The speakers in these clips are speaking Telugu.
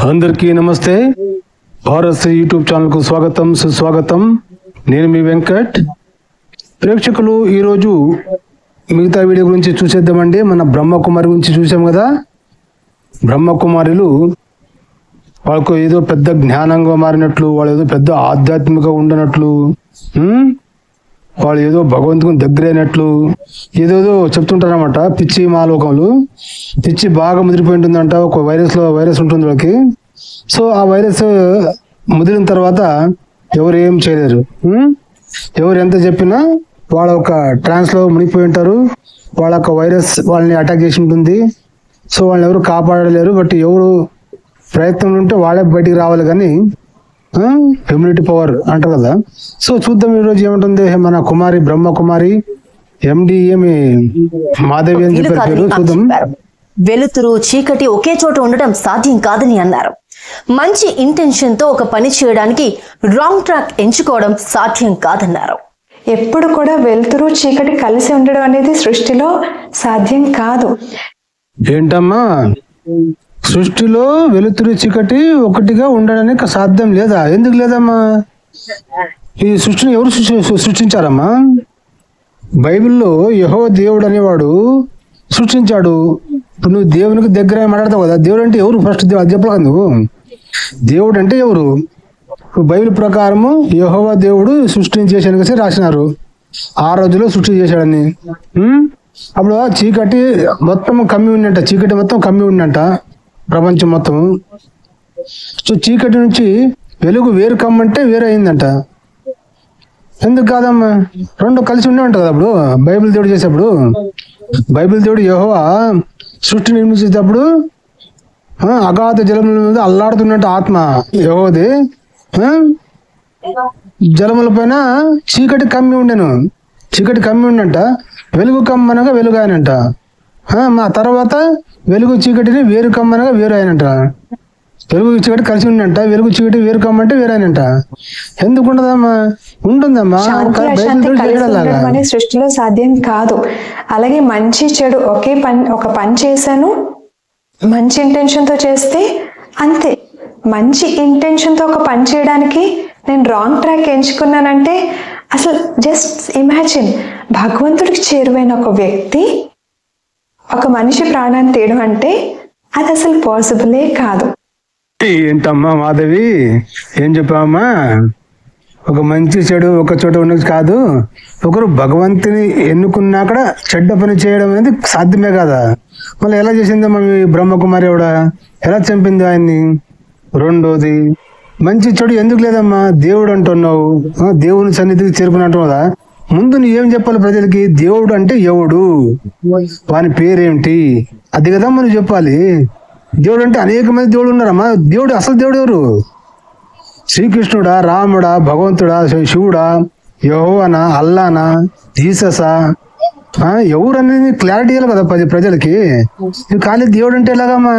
అందరికీ నమస్తే. భారత్ యూట్యూబ్ ఛానల్కు స్వాగతం, సుస్వాగతం. నేను మీ వెంకట్. ప్రేక్షకులు, ఈరోజు మిగతా వీడియో గురించి చూసేద్దామండి. మన బ్రహ్మకుమారి గురించి చూసాం కదా. బ్రహ్మకుమారులు వాళ్ళకు ఏదో పెద్ద జ్ఞానంగా మారినట్లు, వాళ్ళు ఏదో పెద్ద ఆధ్యాత్మికంగా ఉండనట్లు, వాళ్ళు ఏదో భగవంతుని దగ్గర అయినట్లు ఏదేదో చెప్తుంటారన్నమాట. పిచ్చి మాలోకంలో పిచ్చి బాగా ముదిరిపోయి ఉంటుందంట. ఒక వైరస్ ఉంటుంది వాళ్ళకి. సో ఆ వైరస్ ముదిరిన తర్వాత ఎవరు ఏం చేయలేరు. ఎవరు ఎంత చెప్పినా వాళ్ళ ఒక ట్రాన్స్లో మునిగిపోయి ఉంటారు. వాళ్ళ ఒక వైరస్ వాళ్ళని అటాక్ చేసి ఉంటుంది. సో వాళ్ళని ఎవరు కాపాడలేరు. బట్ ఎవరు ప్రయత్నం ఉంటే వాళ్ళే బయటికి రావాలి. కానీ ఇమ్యూనిటీ పవర్ అంటారు కదా. సో చూద్దాం ఈరోజు ఏముంటుంది. మన కుమారి బ్రహ్మకుమారి ఎండిఎం మాధవి అని చెప్పారు. చూద్దాం. వెలుతురు చీకటి ఒకే చోట ఉండడం సాధ్యం కాదని అన్నారు. మంచి ఇంటెన్షన్ తో ఒక పని చేయడానికి రాంగ్ ట్రాక్ ఎంచుకోవడం సాధ్యం కాదన్నారు. ఎప్పుడు కూడా వెలుతురు చీకటి కలిసి ఉండడం అనేది సృష్టిలో సాధ్యం కాదు. ఏంటమ్మా, సృష్టిలో వెలుతురు చీకటి ఒకటిగా ఉండడానికి సాధ్యం లేదా? ఎందుకు లేదమ్మా? ఈ సృష్టిని ఎవరు సృష్టించారమ్మా? బైబిల్లో యెహోవా దేవుడు అనేవాడు సృష్టించాడు. ఇప్పుడు నువ్వు దేవునికి దగ్గర మాట్లాడతావు కదా. దేవుడు అంటే ఎవరు? ఫస్ట్ అది చెప్పలేదు నువ్వు. దేవుడు అంటే ఎవరు? బైబిల్ ప్రకారము యెహోవా దేవుడు సృష్టిని చేశాను రాసినారు. 6 రోజుల్లో సృష్టి చేశాడని. అప్పుడు చీకటి మొత్తం కమ్మి ఉండంట. చీకటి మొత్తం కమ్మి ఉండంట ప్రపంచం మొత్తం. సో చీకటి నుంచి వెలుగు వేరు కమ్మంటే వేరు అయిందంట. ఎందుకు కాదమ్మా? రెండు కలిసి ఉండే ఉంటుంది కదా. అప్పుడు బైబిల్ దేవుడు చేసేప్పుడు, బైబిల్ దేవుడు యెహోవా సృష్టి నిర్మించేటప్పుడు అగాధ జలముల మీద అల్లాడుతున్నట్టు ఆత్మ యెహోవాది. జలముల పైన చీకటి కమ్మి ఉండెను. చీకటి కమ్మి ఉండంట. వెలుగు కమ్మనగా వెలుగు ఆయనంట. మా తర్వాత వెలుగు చీకటిని వేరు కమ్మనగా వేరు ఆయనంట. వెలుగు చీకటి కలిసి ఉండంట. వెలుగు చీకటి వేరు కమ్మంటే వేరు ఆయనంట. ఎందుకు ఉండదమ్మా? ఉంటుందమ్మా. సృష్టిలో సాధ్యం కాదు. అలాగే మంచి చెడు ఒక పని చేశాను, మంచి ఇంటెన్షన్ తో చేస్తే అంతే. మంచి ఇంటెన్షన్ తో ఒక పని చేయడానికి నేను రాంగ్ ట్రాక్ ఎంచుకున్నానంటే అసలు జస్ట్ ఇమాజిన్, భగవంతుడికి చేరువైన ఒక వ్యక్తి ఒక మనిషి ప్రాణాన్ని తీయడం అంటే అది అసలు పాసిబులే కాదు. ఏంటమ్మా మాధవి, ఏం చెప్పావమ్మా? ఒక మంచి చెడు ఒక చోట ఉన్నది కాదు. ఒకరు భగవంతుని ఎన్నుకున్నా కూడా చెడ్డ పని చేయడం అనేది సాధ్యమే కదా. మళ్ళీ ఎలా చేసిందమ్మా మీ బ్రహ్మకుమారి ఆవిడ? ఎలా చంపింది ఆయన్ని? రెండోది, మంచి చెడు ఎందుకు లేదమ్మా? దేవుడు అంటున్నావు, దేవుని సన్నిధికి చేరుకున్నట్టు కదా. ముందు నువ్వేం చెప్పాలి ప్రజలకి? దేవుడు అంటే ఎవడు, వాని పేరేమిటి, అది కదా మనం చెప్పాలి. దేవుడు అంటే అనేక మంది దేవుడు ఉన్నారమ్మా. దేవుడు అసలు దేవుడు ఎవరు? శ్రీకృష్ణుడా, రాముడా, భగవంతుడా, శివుడా, యెహోవానా, అల్లానా, జీససా, ఎవరు అనేది క్లారిటీ ఇవ్వాలి కదా ప్రజలకి. నువ్వు ఖాళీ దేవుడు అంటే ఎలాగమ్మా?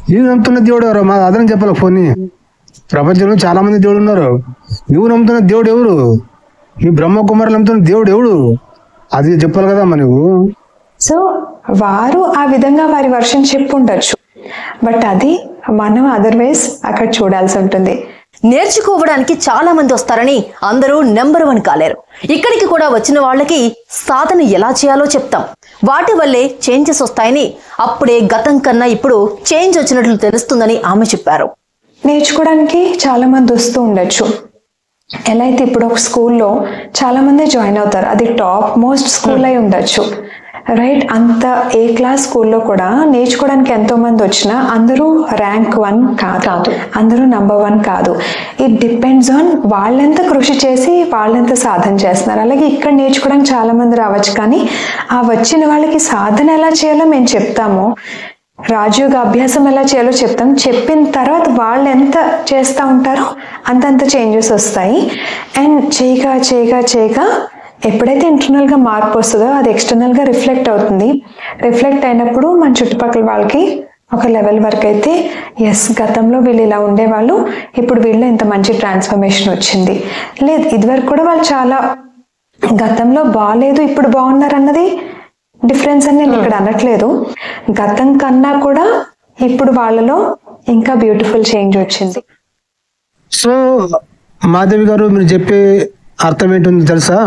నువ్వు నమ్ముతున్న దేవుడు ఎవరు? మా అదనం చెప్పాలి. పోనీ ప్రపంచంలో చాలా మంది దేవుడు ఉన్నారు. నువ్వు నమ్ముతున్న దేవుడు ఎవరు? ఈ బ్రహ్మకుమారులు నమ్ముతున్న దేవుడు ఎవడు? అది చెప్పాలి కదమ్మా నువ్వు. సో వారు ఆ విధంగా వారి వర్షం చెప్పుండొచ్చు. బట్ అది మనం అదర్వైజ్ అక్కడ చూడాల్సి ఉంటుంది. నేర్చుకోవడానికి చాలా మంది వస్తారని అందరూ నెంబర్ 1 కాలేరు. ఇక్కడికి కూడా వచ్చిన వాళ్ళకి సాధన ఎలా చేయాలో చెప్తాం. వాటి వల్లే చేంజెస్ వస్తాయని, అప్పుడే గతం కన్నా ఇప్పుడు చేంజ్ వచ్చినట్లు తెలుస్తుందని ఆమె చెప్పారు. నేర్చుకోవడానికి చాలా మంది వస్తూ ఉండొచ్చు. ఎలా అయితే ఇప్పుడు ఒక స్కూల్లో చాలా మంది జాయిన్ అవుతారు, అది టాప్ మోస్ట్ స్కూల్ అయి ఉండొచ్చు, రైట్? అంత ఏ క్లాస్ స్కూల్లో కూడా నేర్చుకోవడానికి ఎంతో మంది వచ్చినా అందరూ ర్యాంక్ 1 కాదు, అందరూ నంబర్ 1 కాదు. ఇట్ డిపెండ్స్ ఆన్ వాళ్ళెంత కృషి చేసి వాళ్ళెంత సాధన చేస్తున్నారు. అలాగే ఇక్కడ నేర్చుకోవడానికి చాలా మంది రావచ్చు, కానీ ఆ వచ్చిన వాళ్ళకి సాధన ఎలా చేయాలో మేము చెప్తాము. రాజయోగ అభ్యాసం ఎలా చేయాలో చెప్తాం. చెప్పిన తర్వాత వాళ్ళు ఎంత చేస్తూ ఉంటారో అంతంత చేంజెస్ వస్తాయి. అండ్ చేయగా ఎప్పుడైతే ఇంటర్నల్గా మార్పు వస్తుందో అది ఎక్స్టర్నల్గా రిఫ్లెక్ట్ అవుతుంది. రిఫ్లెక్ట్ అయినప్పుడు మన చుట్టుపక్కల వాళ్ళకి ఒక లెవెల్ వరకు అయితే ఎస్, గతంలో వీళ్ళు ఇలా ఉండేవాళ్ళు, ఇప్పుడు వీళ్ళు ఇంత మంచి ట్రాన్స్ఫర్మేషన్ వచ్చింది. లేదు, ఇదివరకు కూడా వాళ్ళు చాలా గతంలో బాగాలేదు, ఇప్పుడు బాగున్నారు అన్నది డిఫరెన్స్ అని నేను ఇక్కడ అనట్లేదు. గతం కన్నా కూడా ఇప్పుడు వాళ్ళలో ఇంకా బ్యూటిఫుల్ చేంజ్ వచ్చింది. సో మాధవి గారు, మీరు చెప్పే అర్థం ఏంటుంది తెలుసా?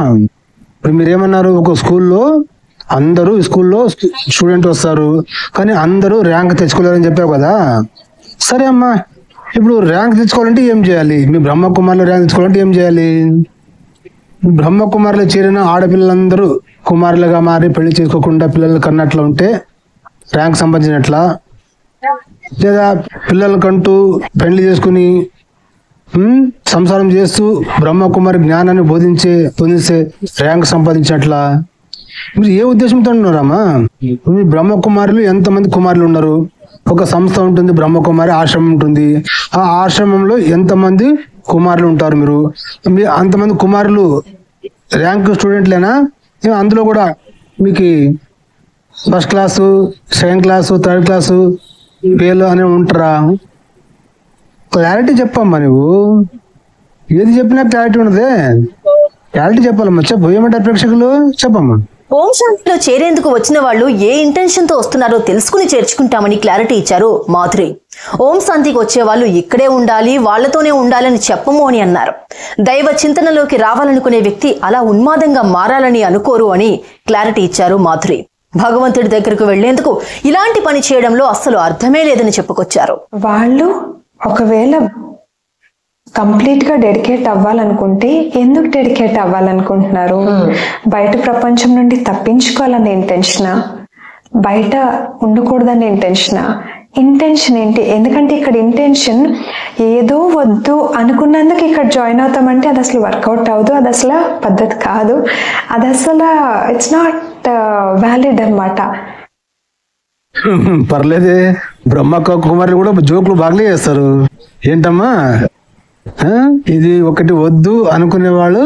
ఇప్పుడు మీరేమన్నారు, ఒక స్కూల్లో అందరూ స్కూల్లో స్టూడెంట్ వస్తారు కానీ అందరూ ర్యాంక్ తెచ్చుకోలేరని చెప్పావు కదా. సరే అమ్మా, ఇప్పుడు ర్యాంక్ తెచ్చుకోవాలంటే ఏం చేయాలి? మీ బ్రహ్మకుమారిలో ర్యాంక్ తెచ్చుకోవాలంటే ఏం చేయాలి? బ్రహ్మకుమారిలో చేరిన ఆడపిల్లలందరూ కుమారులుగా మారి పెళ్లి చేసుకోకుండా పిల్లలు కన్నట్లు ఉంటే ర్యాంక్ సంపాదించినట్లా, లేదా పిల్లలకంటూ పెళ్లి చేసుకుని సంసారం చేస్తూ బ్రహ్మకుమారి జ్ఞానాన్ని బోధించే ర్యాంక్ సంపాదించినట్లా? మీరు ఏ ఉద్దేశంతో ఉన్నారమ్మా? మీ బ్రహ్మకుమారులు ఎంతమంది కుమారులు ఉన్నారు? ఒక సంస్థ ఉంటుంది, బ్రహ్మకుమారి ఆశ్రమం ఉంటుంది. ఆ ఆశ్రమంలో ఎంతమంది కుమారులు ఉంటారు? మీ అంతమంది కుమారులు ర్యాంక్ స్టూడెంట్లేనా? అందులో కూడా మీకు first class, second class, third class పేర్లు అని ఉంటారా? క్లారిటీ చెప్పమ్మా. నువ్వు ఏది చెప్పినా క్లారిటీ ఉన్నదే. క్లారిటీ చెప్పాలమ్మా. చెప్పు, ఏమంటారు ప్రేక్షకులు? చెప్పమ్మా. ఓం శాంతిలో చేరేందుకు వచ్చిన వాళ్ళు ఏ ఇంటెన్షన్ తో వస్తున్నారో తెలుసుకుని చేర్చుకుంటామని క్లారిటీ ఇచ్చారు మాధురి. ఓం శాంతికి వచ్చే వాళ్ళు ఇక్కడే ఉండాలి, వాళ్లతోనే ఉండాలని చెప్పము అని అన్నారు. దైవ చింతనలోకి రావాలనుకునే వ్యక్తి అలా ఉన్మాదంగా మారాలని అనుకోరు అని క్లారిటీ ఇచ్చారు మాధురి. భగవంతుడి దగ్గరకు వెళ్లేందుకు ఇలాంటి పని చేయడంలో అస్సలు అర్థమే లేదని చెప్పుకొచ్చారు. వాళ్ళు ఒకవేళ కంప్లీట్ గా డెడికేట్ అవ్వాలనుకుంటే ఎందుకు డెడికేట్ అవ్వాలనుకుంటున్నారు? బయట ప్రపంచం నుండి తప్పించుకోవాలనే ఇంటెన్షనా, బయట ఉండకూడదనే ఇంటెన్షనా? ఇంటెన్షన్ ఏంటి? ఎందుకంటే ఇక్కడ ఇంటెన్షన్ ఏదో వద్దు అనుకున్నందుకు ఇక్కడ జాయిన్ అవుతామంటే అది అసలు వర్కౌట్ అవ్వదు, అది అసలు పద్ధతి కాదు, అది అసలు ఇట్స్ నాట్ వ్యాలిడ్ అనమాట. పర్లేదే, బ్రహ్మ కుమారులు కూడా జోకులు బాగాలే చేస్తారు. ఏంటమ్మా ఇది? ఒకటి వద్దు అనుకునే వాళ్ళు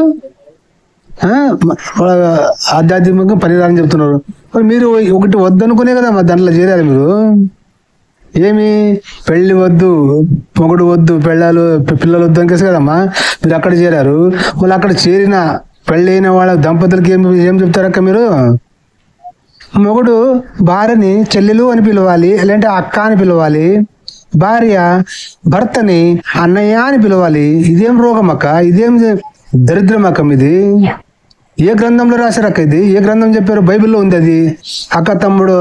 ఆధ్యాత్మికంగా పరిహారం చెప్తున్నారు. మీరు ఒకటి వద్దు అనుకునే కదా మా దాంట్లో చేరారు. మీరు ఏమి పెళ్లి వద్దు, మొగుడు వద్దు, పిల్లలు వద్దు అనికేసి కదమ్మా మీరు అక్కడ చేరారు. వాళ్ళు అక్కడ చేరిన పెళ్ళి అయిన వాళ్ళ దంపతులకి ఏం చెప్తారక్క మీరు? మొగుడు భార్యని చెల్లెలు అని పిలవాలి, లేదంటే అక్క అని పిలవాలి. భార్య భర్తని అన్నయ్య అని పిలవాలి. ఇదేం రోగం అక్క? ఇదేం దరిద్రం అక్క? ఇది ఏ గ్రంథంలో రాశారక్క? ఇది ఏ గ్రంథం చెప్పారు? బైబిల్లో ఉంది అది. అక్క తమ్ముడు,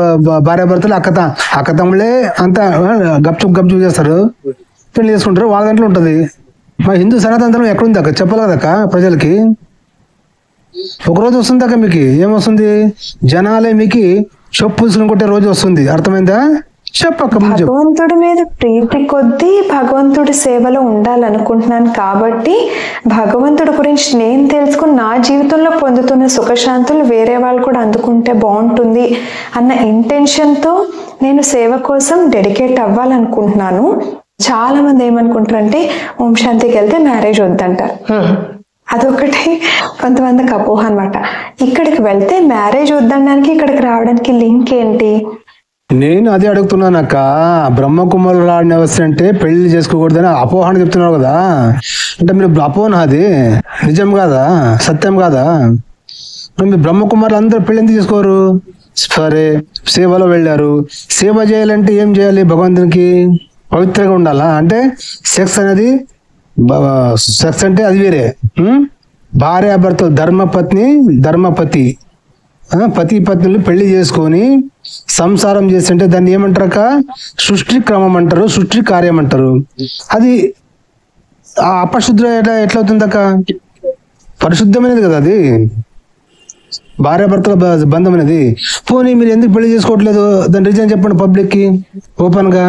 భార్య భర్తలు అక్క తమ్ముళ్ళే అంతా గప్చుప్ చేస్తారు, పెళ్లి చేసుకుంటారు, వాళ్ళ దాంట్లో ఉంటుంది. మా హిందూ సనాతన ధర్మం ఎక్కడుంది అక్క? చెప్పాలి కదక్క ప్రజలకి. ఒకరోజు వస్తుంది అక్క మీకు. ఏమొస్తుంది? జనాలే మీకు చెప్పు కొట్టే రోజు వస్తుంది. అర్థమైందా? చెప్పక్క. భగవంతుడి మీద ప్రీతి కొద్దీ భగవంతుడి సేవలో ఉండాలనుకుంటున్నాను కాబట్టి భగవంతుడి గురించి నేను తెలుసుకుని నా జీవితంలో పొందుతున్న సుఖశాంతులు వేరే వాళ్ళు కూడా అందుకుంటే బాగుంటుంది అన్న ఇంటెన్షన్తో నేను సేవ కోసం డెడికేట్ అవ్వాలనుకుంటున్నాను. చాలా మంది ఏమనుకుంటారంటే ఓం శాంతికి వెళ్తే మ్యారేజ్ వద్దంటారు. అదొకటి కొంతమందికి అపోహ అనమాట. ఇక్కడికి వెళ్తే మ్యారేజ్ వద్దనడానికి ఇక్కడికి రావడానికి లింక్ ఏంటి? నేను అదే అడుగుతున్నాను అక్క. బ్రహ్మకుమారులు రాడిన వ్యవస్థ అంటే పెళ్లి చేసుకోకూడదని అపోహన చెప్తున్నారు కదా. అంటే మీరు అపోహన, అది నిజం కాదా? సత్యం కాదా? మీరు బ్రహ్మకుమారులు అందరూ పెళ్లి ఎందుకు చేసుకోరు? సరే, సేవలో వెళ్ళారు. సేవ చేయాలంటే ఏం చేయాలి? భగవంతునికి పవిత్రంగా ఉండాలా? అంటే సెక్స్ అంటే అది వేరే. భార్యాభర్తలు ధర్మపతి పతి పత్నులు పెళ్లి చేసుకొని సంసారం చేస్తుంటే దాన్ని ఏమంటారక? సృష్టి క్రమం అంటారు, సృష్టి కార్యం అంటారు. అది అపశుద్ధ ఎట్లవుతుందక్క? పరిశుద్ధమైనది కదా అది, భార్యాభర్తల బంధం అనేది. పోనీ మీరు ఎందుకు పెళ్లి చేసుకోవట్లేదు? దాని రీజన్ చెప్పండి పబ్లిక్కి ఓపెన్ గా.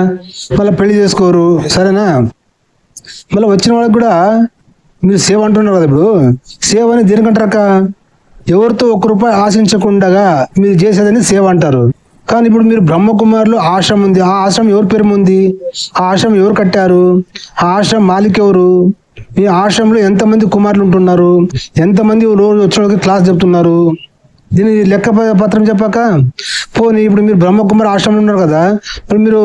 మళ్ళీ పెళ్లి చేసుకోరు, సరేనా? మళ్ళీ వచ్చిన వాళ్ళకి కూడా మీరు సేవ అంటున్నారు కదా. ఇప్పుడు సేవ అని దేనికంటారక్క? ఎవరితో ₹1 ఆశించకుండా మీరు చేసేదని సేవ అంటారు. కానీ ఇప్పుడు మీరు బ్రహ్మకుమారులు ఆశ్రమం ఉంది. ఆ ఆశ్రమం ఎవరి పేరు ఉంది? ఆ ఆశ్రమం ఎవరు కట్టారు? ఆ ఆశ్రమం మాలిక్ ఎవరు? ఈ ఆశ్రమంలో ఎంతమంది కుమారులు ఉంటున్నారు? ఎంతమంది రోజు వచ్చిన క్లాస్ చెప్తున్నారు? దీని లెక్క పత్రం చెప్పాక పోనీ ఇప్పుడు మీరు బ్రహ్మకుమారి ఆశ్రమంలో ఉన్నారు కదా, మరి మీరు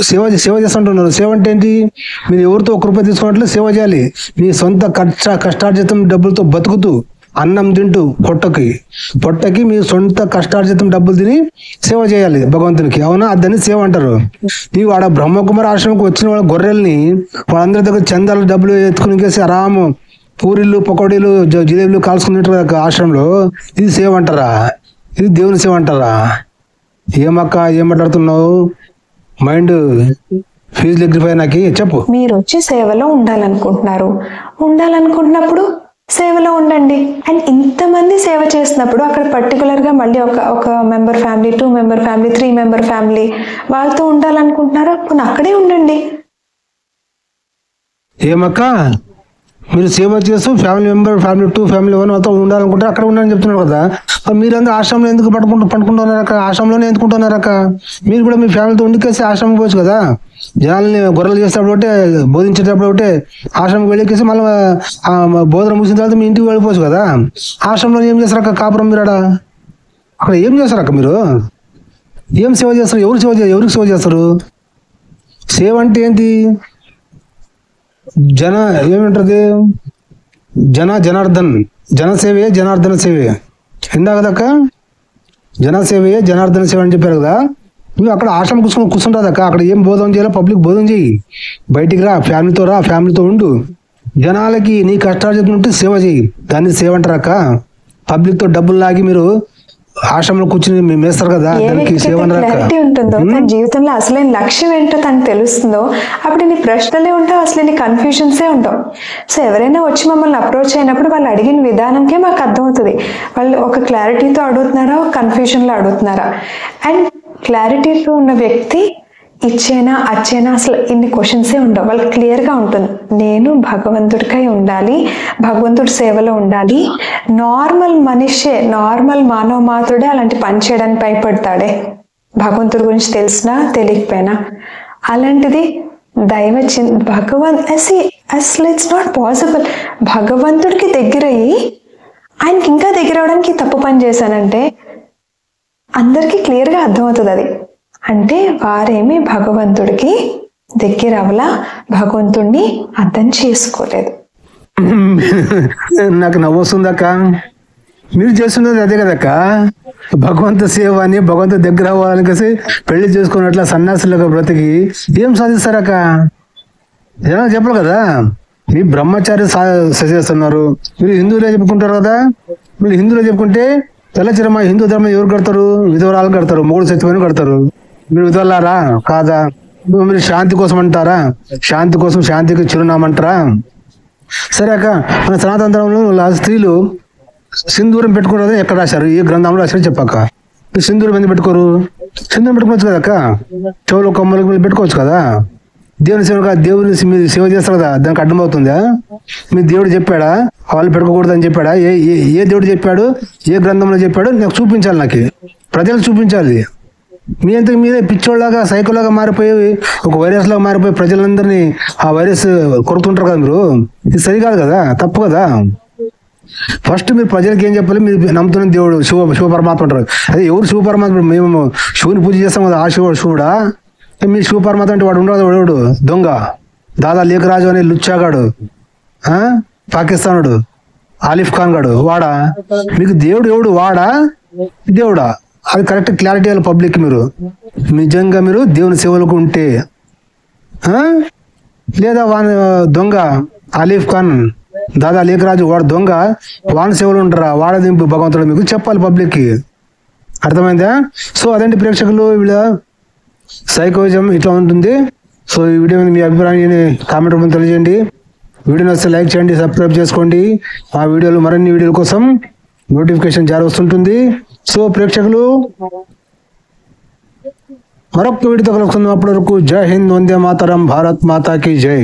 సేవ చేస్తుంటున్నారు. సేవ అంటే ఏంటి? మీరు ఎవరితో ₹1 తీసుకున్నట్లు సేవ చేయాలి. మీ సొంత కష్టార్జితం డబ్బులతో బతుకుతూ అన్నం తింటూ పొట్టకి మీ సొంత కష్టార్జితం డబ్బులు తిని సేవ చేయాలి భగవంతునికి, అవునా? దాన్ని సేవ అంటారు. నీవు ఆడ బ్రహ్మకుమారి ఆశ్రమంకి వచ్చిన వాళ్ళ గొర్రెల్ని వాళ్ళందరి దగ్గర చందాలు డబ్బులు ఎత్తుకునికేసి ఆరాము పూరీలు పకోడీలు జిలేబీలు కాల్చుకునేట్టు ఆశ్రమంలో, ఇది సేవ అంటారా? ఇది దేవుని సేవ అంటారా? ఏమక్క ఏం మాట్లాడుతున్నావు? మైండ్ ఫీజు ఎగ్రిఫై నాకి చెప్పు. మీరు వచ్చి సేవలో ఉండాలనుకుంటున్నప్పుడు సేవలో ఉండండి. అండ్ ఇంతమంది సేవ చేసినప్పుడు అక్కడ పర్టికులర్గా మళ్ళీ ఒక member family, 2 member family, 3 member family వాళ్ళతో ఉండాలనుకుంటున్నారా? అప్పుడు అక్కడే ఉండండి. ఏమక్క మీరు సేవ చేస్తూ ఫ్యామిలీ 2 ఫ్యామిలీ 1 వాళ్ళతో ఉండాలనుకుంటే అక్కడ ఉండాలని చెప్తున్నారు కదా, మీరందరూ ఆశ్రమంలో ఎందుకు పండుకుంటున్నారు అక్క? ఆశ్రమంలోనే ఎందుకుంటున్నారు అక్క? మీరు కూడా మీ ఫ్యామిలీతో ఉండికేసి ఆశ్రమం పోవచ్చు కదా. జనాల్ని గొర్రెలు చేసేటప్పుడు ఒకటే, బోధించేటప్పుడు ఒకటే ఆశ్రమంకి వెళ్ళేకేసి మళ్ళీ బోధన ముగిసిన తర్వాత మీ ఇంటికి వెళ్ళిపోవచ్చు కదా. ఆశ్రమంలో ఏం చేస్తారు అక్క? కాపురం మీరు అక్కడ ఏం చేస్తారు అక్క? మీరు ఏం సేవ చేస్తారు? ఎవరికి సేవ చేస్తారు? సేవ అంటే ఏంటి? ఏమంటది? జనార్దన్ జనసేవే జనార్దన సేవే ఇందా కదక్క. జనసేవే జనార్దన సేవ అని చెప్పారు కదా. నువ్వు అక్కడ ఆశ్రమం కూర్చుంటుంది అక్క. అక్కడ ఏం బోధన చేయాలో పబ్లిక్ బోధన చేయి. బయటికి ఫ్యామిలీతో ఉండు. జనాలకి నీ కష్టార్జితం ఉంటే సేవ చేయి. దాన్ని సేవ అంటారు అక్క. పబ్లిక్తో డబ్బులు లాగి మీరు ఆశ్రమంలో కూర్చుని మేము వేస్తారు కదా, దానికి సేవ క్లారిటీ ఉంటుందో, తన జీవితంలో అసలైన లక్ష్యం ఏంటో తనకు తెలుస్తుందో, అప్పుడు నీ ప్రశ్నలే ఉంటావు, అసలు నీ కన్ఫ్యూజన్సే ఉంటావు. సో ఎవరైనా వచ్చి మమ్మల్ని అప్రోచ్ అయినప్పుడు వాళ్ళు అడిగిన విధానంకే మాకు అర్థమవుతుంది వాళ్ళు ఒక క్లారిటీతో అడుగుతున్నారా, ఒక కన్ఫ్యూజన్లో అడుగుతున్నారా. అండ్ క్లారిటీతో ఉన్న వ్యక్తి ఇచ్చేనా అచ్చేనా అసలు ఇన్ని క్వశ్చన్సే ఉండవు. వాళ్ళకి క్లియర్గా ఉంటుంది, నేను భగవంతుడికై ఉండాలి, భగవంతుడి సేవలో ఉండాలి. నార్మల్ మనిషే, నార్మల్ మానవ మాత్రుడే అలాంటి పని చేయడానికి భయపడతాడే, భగవంతుడి గురించి తెలిసినా తెలియకపోయినా. అలాంటిది అసలు ఇట్స్ నాట్ పాసిబుల్. భగవంతుడికి దగ్గరయ్యి ఆయనకి ఇంకా దగ్గర అవడానికి తప్పు పని చేశానంటే అందరికీ క్లియర్గా అర్థమవుతుంది. అది అంటే వారేమి భగవంతుడికి దగ్గర అవలా, భగవంతుడిని అర్థం చేసుకోలేదు. నాకు నవ్వు వస్తుందక్క. మీరు చేస్తున్నది అదే కదక్క, భగవంతు సేవ అని, భగవంతు దగ్గర అవ్వాలని కలిసి పెళ్లి చేసుకున్నట్ల సన్యాసులుగా బ్రతికి ఏం సాధిస్తారక్క? ఏమైనా చెప్పరు కదా. మీ బ్రహ్మచారి చేస్తున్నారు, మీరు హిందువులే చెప్పుకుంటారు కదా. మీరు హిందువులే చెప్పుకుంటే తెల్లచిరమ హిందూ ధర్మం ఎవరు కడతారు? విధవరాలు కడతారు, మూడు సత్యమైన కడతారు. మీరు విధవలారా కాదా? మీరు శాంతి కోసం అంటారా? శాంతి కోసం శాంతికి చిరునామంటారా? సరే అక్క, మన సనాతన ధర్మంలో స్త్రీలు సింధూరం పెట్టుకున్నది ఎక్కడ రాశారు? ఏ గ్రంథంలో రాశారు చెప్పాక. మీరు సింధూరం ఎందుకు పెట్టుకోరు? సింధూరం పెట్టుకోవచ్చు కదా అక్క, చెవులు కొమ్మలకు పెట్టుకోవచ్చు కదా. దేవుని సేవ, దేవుని మీరు సేవ చేస్తారు కదా, దానికి అడ్డమవుతుందా? మీ దేవుడు చెప్పాడా వాళ్ళు పెట్టుకోకూడదు అని చెప్పాడా? ఏ దేవుడు చెప్పాడు? ఏ గ్రంథంలో చెప్పాడు? నాకు చూపించాలి, నాకు ప్రజలకు చూపించాలి. మీ అంతకు మీరే పిచ్చోళ్ళలాగా సైకోలాగా మారిపోయి, ఒక వైరస్ లాగా మారిపోయి ప్రజలందరినీ ఆ వైరస్ కొడుతుంటారు కదా. మీరు ఇది సరికాదు కదా, తప్పు కదా. ఫస్ట్ మీరు ప్రజలకు ఏం చెప్పాలి? మీరు నమ్ముతున్న దేవుడు శివ పరమాత్మ అంటారు. అదే ఎవరు శివ పరమాత్మ? మేము శివుని పూజ చేస్తాం కదా, ఆ శివుడా? మీ శివ పరమాత్మ అంటే వాడు ఉండదు, వాడు దొంగ దాదా లేఖరాజు అనే లుచ్చాగాడు, పాకిస్తానుడు ఆలిఫ్ ఖాన్ గాడు, వాడా? మీకు దేవుడు ఎవడు? వాడా దేవుడా? అది కరెక్ట్ క్లారిటీ అవ్వాలి పబ్లిక్. మీరు నిజంగా మీరు దేవుని సేవలకు ఉంటే, లేదా వాని దొంగ ఆలిఫ్ ఖాన్ దాదా లేఖరాజు వాడు దొంగ, వాని సేవలు ఉంటారా? వాడది భగవంతుడు మీకు చెప్పాలి పబ్లిక్కి. అర్థమైందా? సో అదేంటి ప్రేక్షకులు, వీళ్ళ సైకోయిజం ఇట్లా ఉంటుంది. సో ఈ వీడియో మీద మీ అభిప్రాయాన్ని కామెంట్ రూపంలో తెలియజేయండి. వీడియో నచ్చితే లైక్ చేయండి, సబ్స్క్రైబ్ చేసుకోండి. ఆ వీడియోలు మరిన్ని వీడియోల కోసం నోటిఫికేషన్ జారీ వస్తుంటుంది. సో ప్రేక్షకులు, మరొక వీడియోతో కలుసుకుందాం. అప్పటి వరకు జై హింద్, వందే మాతరం, భారత్ మాతాకి జై.